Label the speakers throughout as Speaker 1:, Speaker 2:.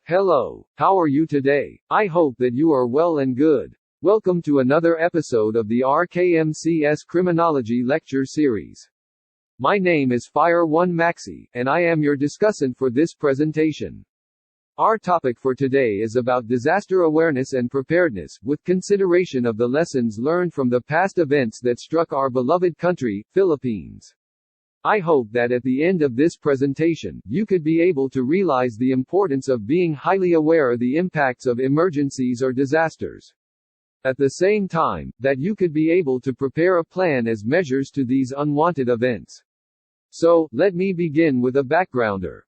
Speaker 1: Hello, how are you today? I hope that you are well and good. Welcome to another episode of the RKMCS Criminology Lecture Series. My name is Fire One Maxi, and I am your discussant for this presentation. Our topic for today is about disaster awareness and preparedness, with consideration of the lessons learned from the past events that struck our beloved country, Philippines. I hope that at the end of this presentation, you could be able to realize the importance of being highly aware of the impacts of emergencies or disasters. At the same time, that you could be able to prepare a plan as measures to these unwanted events. So, let me begin with a backgrounder.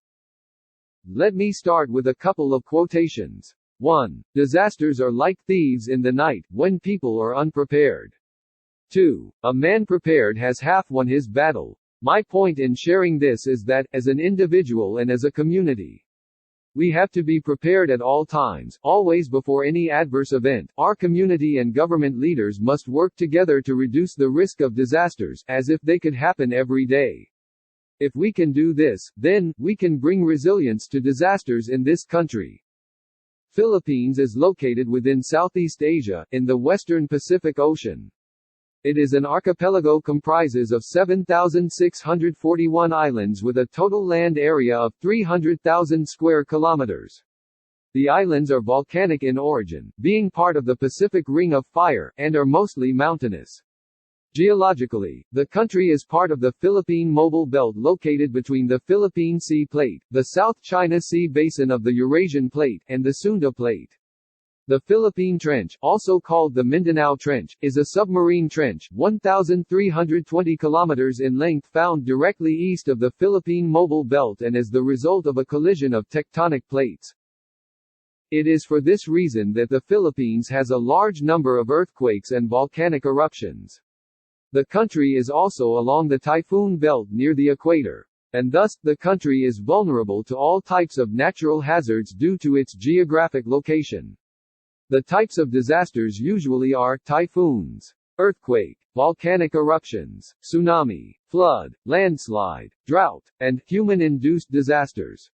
Speaker 1: Let me start with a couple of quotations. 1. Disasters are like thieves in the night, when people are unprepared. 2. A man prepared has half won his battle. My point in sharing this is that, as an individual and as a community, we have to be prepared at all times, always before any adverse event. Our community and government leaders must work together to reduce the risk of disasters, as if they could happen every day. If we can do this, then, we can bring resilience to disasters in this country. Philippines is located within Southeast Asia, in the Western Pacific Ocean. It is an archipelago comprises of 7,641 islands with a total land area of 300,000 square kilometers. The islands are volcanic in origin, being part of the Pacific Ring of Fire, and are mostly mountainous. Geologically, the country is part of the Philippine Mobile Belt located between the Philippine Sea Plate, the South China Sea Basin of the Eurasian Plate, and the Sunda Plate. The Philippine Trench, also called the Mindanao Trench, is a submarine trench, 1,320 kilometers in length found directly east of the Philippine Mobile Belt and is the result of a collision of tectonic plates. It is for this reason that the Philippines has a large number of earthquakes and volcanic eruptions. The country is also along the typhoon belt near the equator, and thus, the country is vulnerable to all types of natural hazards due to its geographic location. The types of disasters usually are typhoons, earthquake, volcanic eruptions, tsunami, flood, landslide, drought, and human-induced disasters.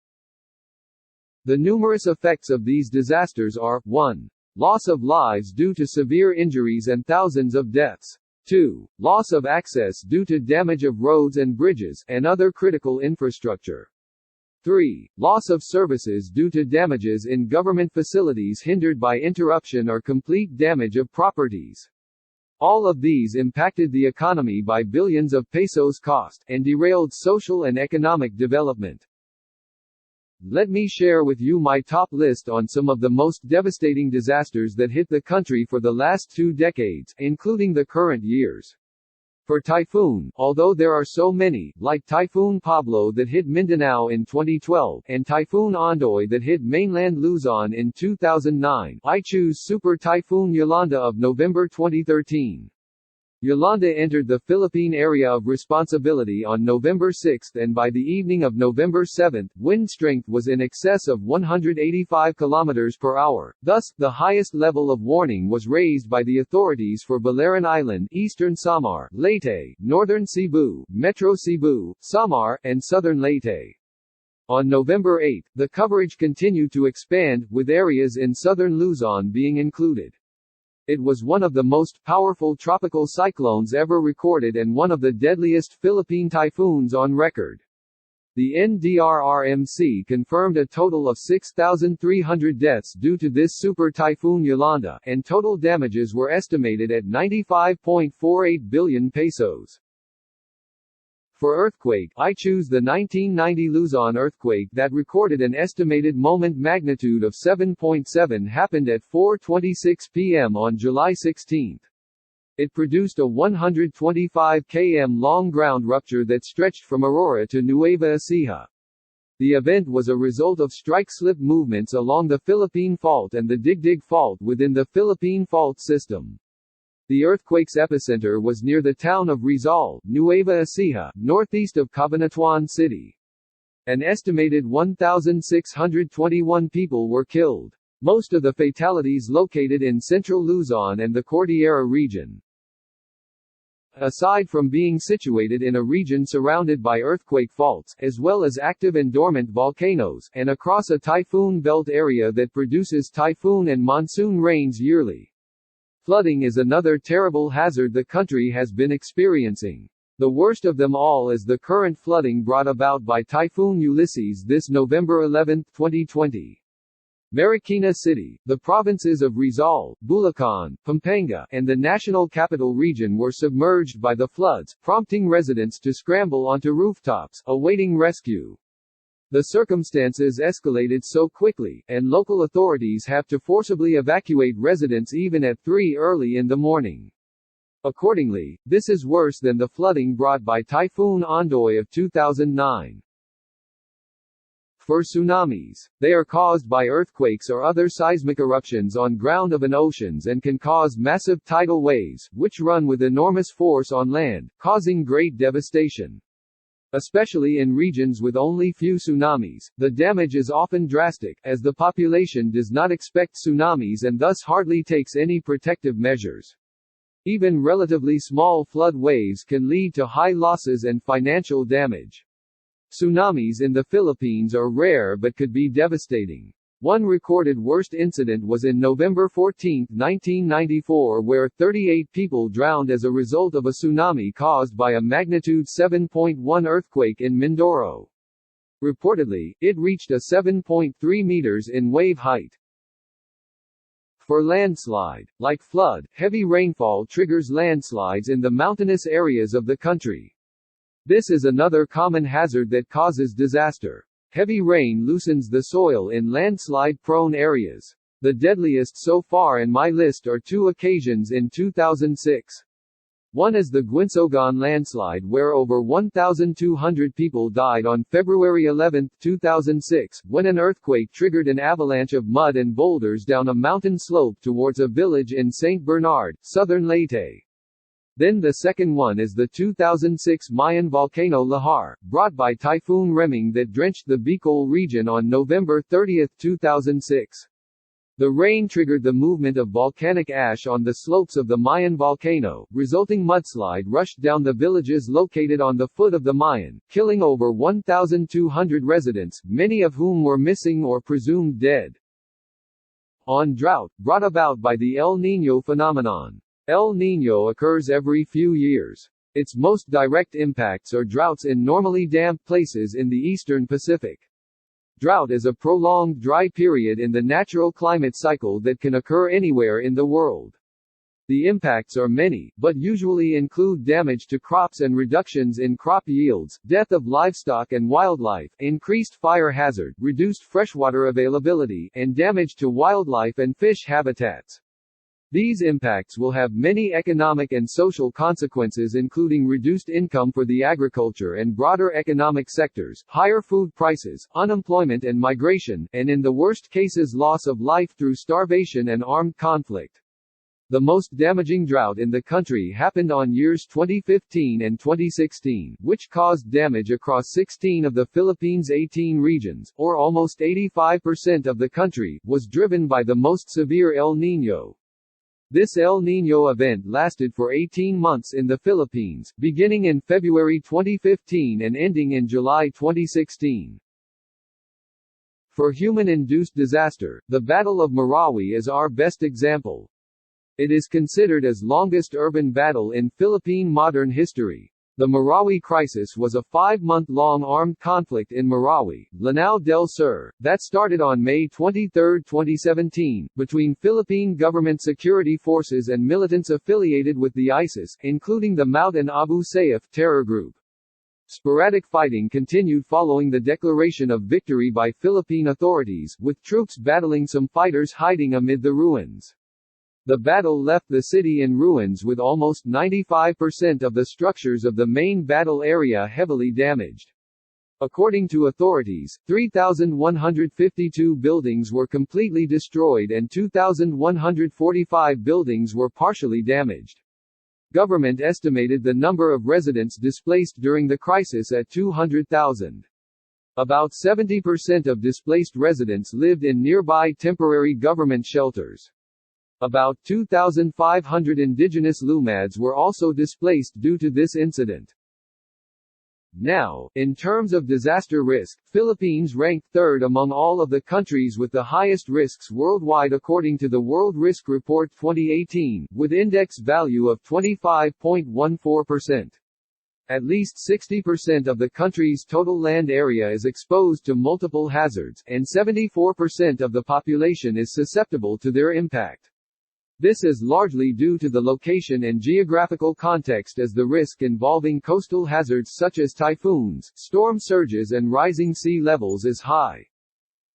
Speaker 1: The numerous effects of these disasters are 1. Loss of lives due to severe injuries and thousands of deaths. 2. Loss of access due to damage of roads and bridges, and other critical infrastructure. 3. Loss of services due to damages in government facilities hindered by interruption or complete damage of properties. All of these impacted the economy by billions of pesos cost, and derailed social and economic development. Let me share with you my top list on some of the most devastating disasters that hit the country for the last 2 decades, including the current years. For typhoon, although there are so many, like Typhoon Pablo that hit Mindanao in 2012, and Typhoon Ondoy that hit mainland Luzon in 2009, I choose Super Typhoon Yolanda of November 2013. Yolanda entered the Philippine Area of Responsibility on November 6 and by the evening of November 7, wind strength was in excess of 185 km per hour. Thus, the highest level of warning was raised by the authorities for Balaran Island, Eastern Samar, Leyte, Northern Cebu, Metro Cebu, Samar, and Southern Leyte. On November 8, the coverage continued to expand, with areas in southern Luzon being included. It was one of the most powerful tropical cyclones ever recorded and one of the deadliest Philippine typhoons on record. The NDRRMC confirmed a total of 6,300 deaths due to this Super Typhoon Yolanda, and total damages were estimated at 95.48 billion pesos. For earthquake, I choose the 1990 Luzon earthquake that recorded an estimated moment magnitude of 7.7 happened at 4:26 p.m. on July 16. It produced a 125 km long ground rupture that stretched from Aurora to Nueva Ecija. The event was a result of strike-slip movements along the Philippine Fault and the Digdig Fault within the Philippine Fault system. The earthquake's epicenter was near the town of Rizal, Nueva Ecija, northeast of Cabanatuan City. An estimated 1,621 people were killed. Most of the fatalities located in central Luzon and the Cordillera region. Aside from being situated in a region surrounded by earthquake faults, as well as active and dormant volcanoes, and across a typhoon belt area that produces typhoon and monsoon rains yearly. Flooding is another terrible hazard the country has been experiencing. The worst of them all is the current flooding brought about by Typhoon Ulysses this November 11, 2020. Marikina City, the provinces of Rizal, Bulacan, Pampanga, and the national capital region were submerged by the floods, prompting residents to scramble onto rooftops, awaiting rescue. The circumstances escalated so quickly, and local authorities have to forcibly evacuate residents even at 3 early in the morning. Accordingly, this is worse than the flooding brought by Typhoon Ondoy of 2009. For tsunamis, they are caused by earthquakes or other seismic eruptions on ground of an oceans and can cause massive tidal waves, which run with enormous force on land, causing great devastation. Especially in regions with only few tsunamis, the damage is often drastic, as the population does not expect tsunamis and thus hardly takes any protective measures. Even relatively small flood waves can lead to high losses and financial damage. Tsunamis in the Philippines are rare but could be devastating. One recorded worst incident was in November 14, 1994, where 38 people drowned as a result of a tsunami caused by a magnitude 7.1 earthquake in Mindoro. Reportedly, it reached a 7.3 meters in wave height. For landslide, like flood, heavy rainfall triggers landslides in the mountainous areas of the country. This is another common hazard that causes disaster. Heavy rain loosens the soil in landslide-prone areas. The deadliest so far in my list are 2 occasions in 2006. One is the Guinsogon landslide where over 1,200 people died on February 11, 2006, when an earthquake triggered an avalanche of mud and boulders down a mountain slope towards a village in St. Bernard, southern Leyte. Then the second one is the 2006 Mayan volcano lahar, brought by Typhoon Reming that drenched the Bicol region on November 30, 2006. The rain triggered the movement of volcanic ash on the slopes of the Mayan volcano, resulting mudslide rushed down the villages located on the foot of the Mayan, killing over 1,200 residents, many of whom were missing or presumed dead. On drought, brought about by the El Niño phenomenon. El Niño occurs every few years. Its most direct impacts are droughts in normally damp places in the eastern Pacific. Drought is a prolonged dry period in the natural climate cycle that can occur anywhere in the world. The impacts are many, but usually include damage to crops and reductions in crop yields, death of livestock and wildlife, increased fire hazard, reduced freshwater availability, and damage to wildlife and fish habitats. These impacts will have many economic and social consequences, including reduced income for the agriculture and broader economic sectors, higher food prices, unemployment and migration, and in the worst cases loss of life through starvation and armed conflict. The most damaging drought in the country happened on years 2015 and 2016, which caused damage across 16 of the Philippines' 18 regions, or almost 85% of the country, was driven by the most severe El Niño. This El Niño event lasted for 18 months in the Philippines, beginning in February 2015 and ending in July 2016. For human-induced disaster, the Battle of Marawi is our best example. It is considered as longest urban battle in Philippine modern history. The Marawi crisis was a 5-month-long armed conflict in Marawi, Lanao del Sur, that started on May 23, 2017, between Philippine government security forces and militants affiliated with the ISIS, including the Maut and Abu Sayyaf terror group. Sporadic fighting continued following the declaration of victory by Philippine authorities, with troops battling some fighters hiding amid the ruins. The battle left the city in ruins with almost 95% of the structures of the main battle area heavily damaged. According to authorities, 3,152 buildings were completely destroyed and 2,145 buildings were partially damaged. Government estimated the number of residents displaced during the crisis at 200,000. About 70% of displaced residents lived in nearby temporary government shelters. About 2,500 indigenous Lumads were also displaced due to this incident. Now, in terms of disaster risk, Philippines ranked third among all of the countries with the highest risks worldwide according to the World Risk Report 2018, with index value of 25.14%. At least 60% of the country's total land area is exposed to multiple hazards, and 74% of the population is susceptible to their impact. This is largely due to the location and geographical context, as the risk involving coastal hazards such as typhoons, storm surges and rising sea levels is high.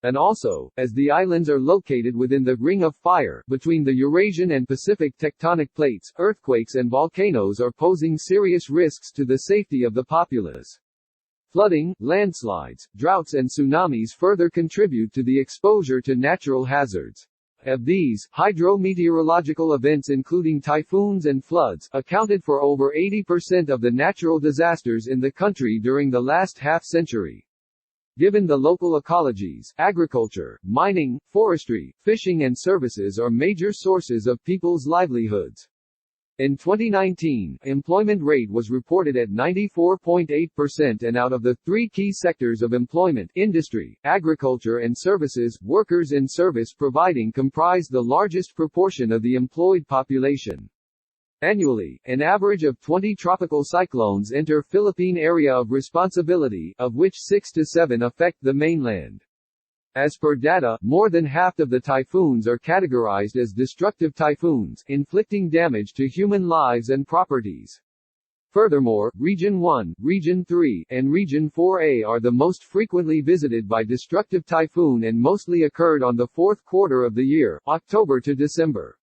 Speaker 1: And also, as the islands are located within the Ring of Fire, between the Eurasian and Pacific tectonic plates, earthquakes and volcanoes are posing serious risks to the safety of the populace. Flooding, landslides, droughts and tsunamis further contribute to the exposure to natural hazards. Of these, hydrometeorological events including typhoons and floods accounted for over 80% of the natural disasters in the country during the last half-century. Given the local ecologies, agriculture, mining, forestry, fishing and services are major sources of people's livelihoods. In 2019, employment rate was reported at 94.8%, and out of the three key sectors of employment, industry, agriculture and services, workers in service providing comprise the largest proportion of the employed population. Annually, an average of 20 tropical cyclones enter Philippine area of responsibility, of which 6 to 7 affect the mainland. As per data, more than half of the typhoons are categorized as destructive typhoons, inflicting damage to human lives and properties. Furthermore, Region 1, Region 3, and Region 4A are the most frequently visited by destructive typhoon and mostly occurred on the fourth quarter of the year, October to December.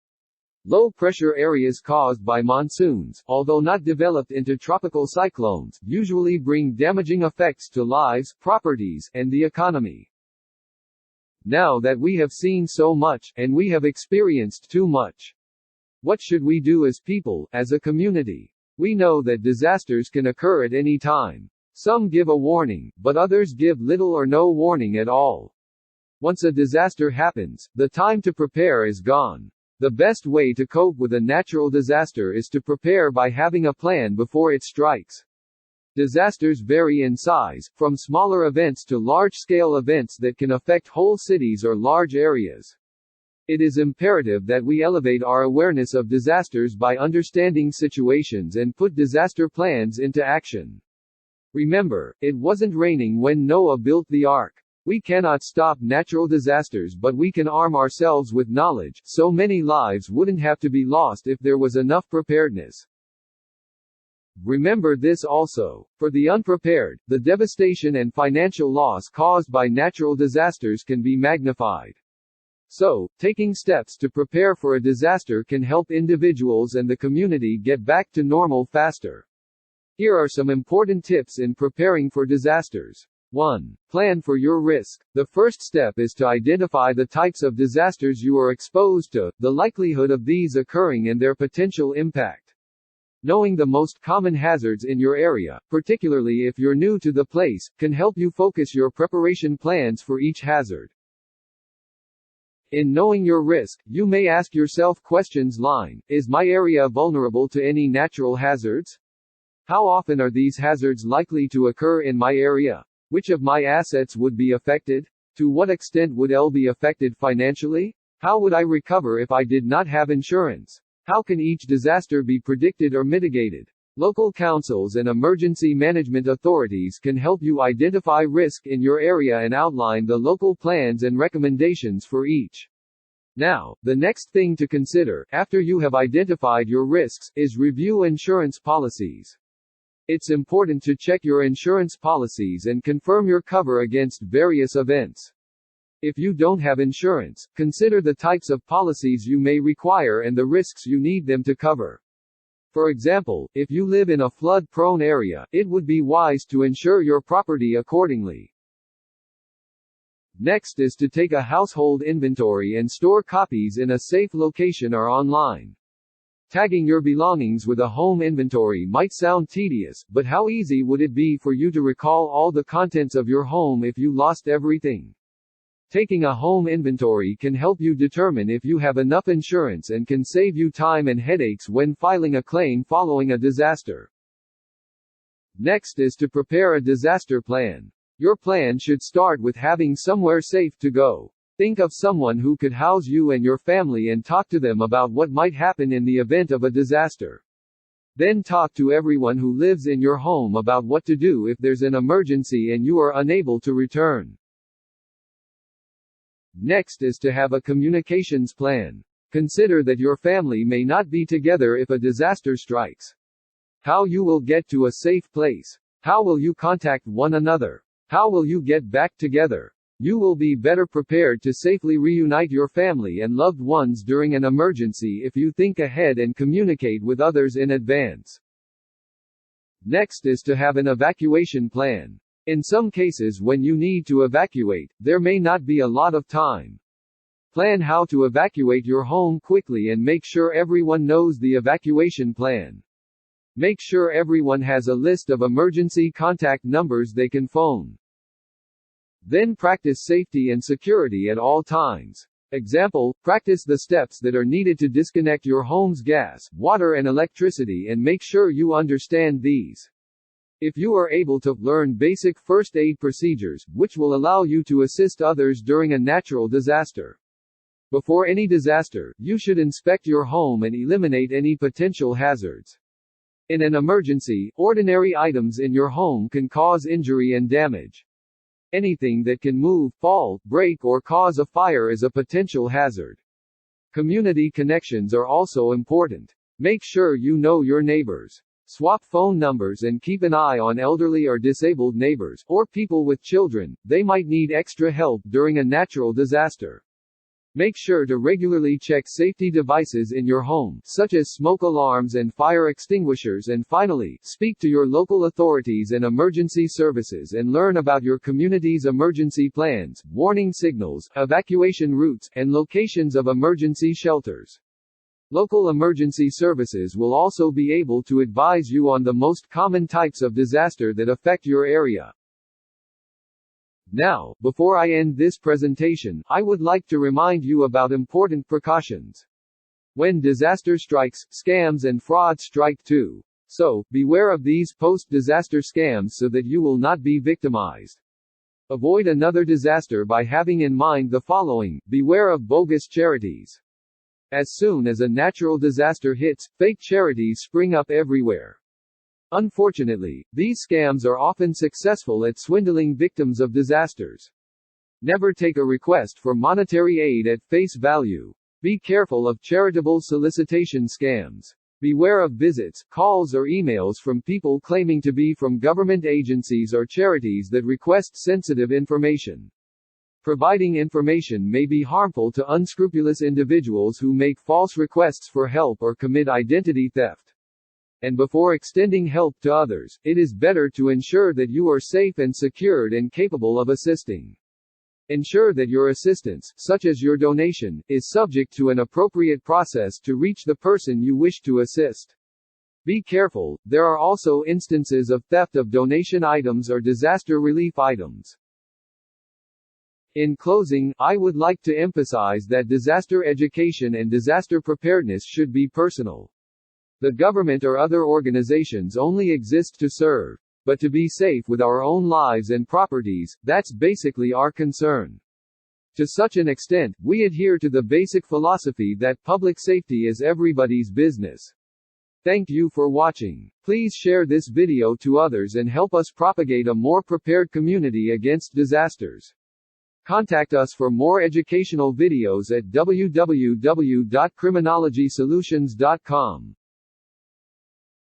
Speaker 1: Low-pressure areas caused by monsoons, although not developed into tropical cyclones, usually bring damaging effects to lives, properties, and the economy. Now that we have seen so much, and we have experienced too much, what should we do as people, as a community? We know that disasters can occur at any time. Some give a warning, but others give little or no warning at all. Once a disaster happens, the time to prepare is gone. The best way to cope with a natural disaster is to prepare by having a plan before it strikes. Disasters vary in size, from smaller events to large-scale events that can affect whole cities or large areas. It is imperative that we elevate our awareness of disasters by understanding situations and put disaster plans into action. Remember, it wasn't raining when Noah built the ark. We cannot stop natural disasters, but we can arm ourselves with knowledge, so many lives wouldn't have to be lost if there was enough preparedness. Remember this also. For the unprepared, the devastation and financial loss caused by natural disasters can be magnified. So, taking steps to prepare for a disaster can help individuals and the community get back to normal faster. Here are some important tips in preparing for disasters. 1. Plan for your risk. The first step is to identify the types of disasters you are exposed to, the likelihood of these occurring and their potential impact. Knowing the most common hazards in your area, particularly if you're new to the place, can help you focus your preparation plans for each hazard. In knowing your risk, you may ask yourself questions like, is my area vulnerable to any natural hazards? How often are these hazards likely to occur in my area? Which of my assets would be affected? To what extent would I be affected financially? How would I recover if I did not have insurance? How can each disaster be predicted or mitigated? Local councils and emergency management authorities can help you identify risk in your area and outline the local plans and recommendations for each. Now, the next thing to consider, after you have identified your risks, is review insurance policies. It's important to check your insurance policies and confirm your cover against various events. If you don't have insurance, consider the types of policies you may require and the risks you need them to cover. For example, if you live in a flood-prone area, it would be wise to insure your property accordingly. Next is to take a household inventory and store copies in a safe location or online. Tagging your belongings with a home inventory might sound tedious, but how easy would it be for you to recall all the contents of your home if you lost everything? Taking a home inventory can help you determine if you have enough insurance and can save you time and headaches when filing a claim following a disaster. Next is to prepare a disaster plan. Your plan should start with having somewhere safe to go. Think of someone who could house you and your family and talk to them about what might happen in the event of a disaster. Then talk to everyone who lives in your home about what to do if there's an emergency and you are unable to return. Next is to have a communications plan. Consider that your family may not be together if a disaster strikes. How you will get to a safe place. How will you contact one another? How will you get back together? You will be better prepared to safely reunite your family and loved ones during an emergency if you think ahead and communicate with others in advance. Next is to have an evacuation plan. In some cases, when you need to evacuate, there may not be a lot of time. Plan how to evacuate your home quickly and make sure everyone knows the evacuation plan. Make sure everyone has a list of emergency contact numbers they can phone. Then practice safety and security at all times. Example, practice the steps that are needed to disconnect your home's gas, water and electricity and make sure you understand these. If you are able to, learn basic first aid procedures, which will allow you to assist others during a natural disaster. Before any disaster, you should inspect your home and eliminate any potential hazards. In an emergency, ordinary items in your home can cause injury and damage. Anything that can move, fall, break or cause a fire is a potential hazard. Community connections are also important. Make sure you know your neighbors. Swap phone numbers and keep an eye on elderly or disabled neighbors, or people with children. They might need extra help during a natural disaster. Make sure to regularly check safety devices in your home, such as smoke alarms and fire extinguishers, and finally, speak to your local authorities and emergency services and learn about your community's emergency plans, warning signals, evacuation routes, and locations of emergency shelters. Local emergency services will also be able to advise you on the most common types of disaster that affect your area. Now, before I end this presentation, I would like to remind you about important precautions. When disaster strikes, scams and fraud strike too. So, beware of these post-disaster scams so that you will not be victimized. Avoid another disaster by having in mind the following: beware of bogus charities. As soon as a natural disaster hits, fake charities spring up everywhere. Unfortunately, these scams are often successful at swindling victims of disasters. Never take a request for monetary aid at face value. Be careful of charitable solicitation scams. Beware of visits, calls or emails from people claiming to be from government agencies or charities that request sensitive information. Providing information may be harmful to unscrupulous individuals who make false requests for help or commit identity theft. And before extending help to others, it is better to ensure that you are safe and secured and capable of assisting. Ensure that your assistance, such as your donation, is subject to an appropriate process to reach the person you wish to assist. Be careful, there are also instances of theft of donation items or disaster relief items. In closing, I would like to emphasize that disaster education and disaster preparedness should be personal. The government or other organizations only exist to serve. But to be safe with our own lives and properties, that's basically our concern. To such an extent, we adhere to the basic philosophy that public safety is everybody's business. Thank you for watching. Please share this video to others and help us propagate a more prepared community against disasters. Contact us for more educational videos at www.criminologysolutions.com.